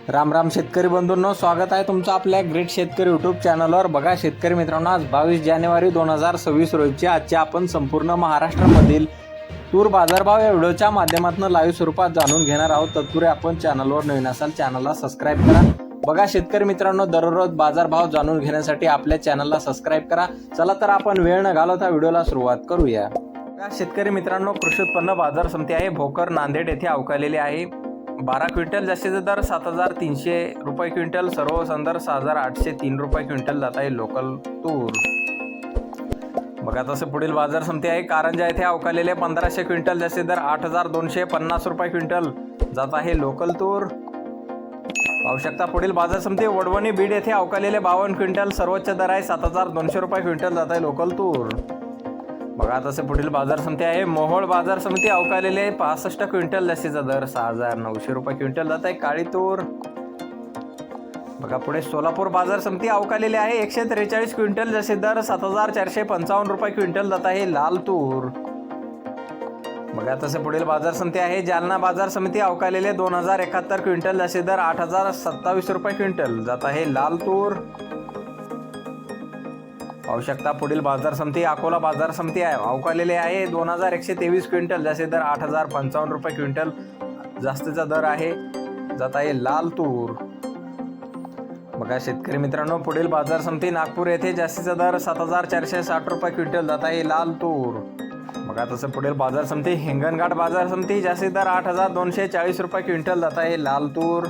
राम राम शेतकरी बंधूंनो, स्वागत आहे तुमचं आपल्या ग्रेट शेतकरी यूट्यूब चॅनलवर। बघा शेतकरी मित्रांनो, आज 22 जानेवारी 2026 रोजी आजचे आपण संपूर्ण महाराष्ट्रामधील तूर बाजारभाव या व्हिडिओच्या माध्यमातून लाईव्ह स्वरूपात जाणून घेणार आहोत। तत्पूर्वी आपण चॅनलवर नवीन असाल चॅनलला सबस्क्राईब करा। बघा शेतकरी मित्रांनो, दररोज बाजारभाव जाणून घेण्यासाठी आपल्या चॅनलला सबस्क्राईब करा। चला तर आपण वेळ न घालवता व्हिडिओला सुरुवात करूया। शेतकरी मित्रांनो, कृषी उत्पन्न बाजार समिती आहे भोकर नांदेड येथे अवकालेली आहे। 12 क्विंटल जास्तीचा दर 7300 रुपये क्विंटल, सर्वसाधारण दर 6803 रुपये क्विंटल जात आहे लोकल तूर। बघा तसं पुढील बाजार समिती आहे कारंजा येथे अवकालेले 1500 क्विंटल जास्तीचा दर 8250 रुपये क्विंटल जात आहे लोकल तूर। पाहू शकता पुढील बाजार समिती वडवणी बीड येथे अवकालेले 52 क्विंटल, सर्वोच्च दर आहे 7200 रुपये क्विंटल जात आहे लोकल तूर। बघा तसे पुढील बाजार समिती आहे मोहोळ बाजार समिती अवकालेले 65 क्विंटल, जास्तीचा दर 6900 रुपये क्विंटल जात आहे काळी तूर। बघा पुढे सोलापूर बाजार समिती अवकालेले आहे 143 क्विंटल, जास्तीचा दर 7455 रुपये क्विंटल जात आहे लाल तूर। बघा तसे पुढील बाजार समिती आहे जालना बाजार समिती अवकालेले 2071 क्विंटल, जास्तीचा दर 8027 रुपये क्विंटल जात आहे लाल तूर। पाहू शकता पुढील बाजार समिती अकोला बाजार समिती आहे अवकालेले आहे 2123 क्विंटल, जास्तीचा दर 8055 रुपये क्विंटल जास्तीचा दर आहे जात आहे लाल तूर। बघा शेतकरी मित्रांनो, पुढील बाजार समिती नागपूर येथे जास्तीचा दर 7460 रुपये क्विंटल जात आहे लाल तूर। बघा तसं पुढील बाजार समिती हिंगणघाट बाजार समिती जास्तीचा दर 8240 रुपये क्विंटल जात आहे लाल तूर।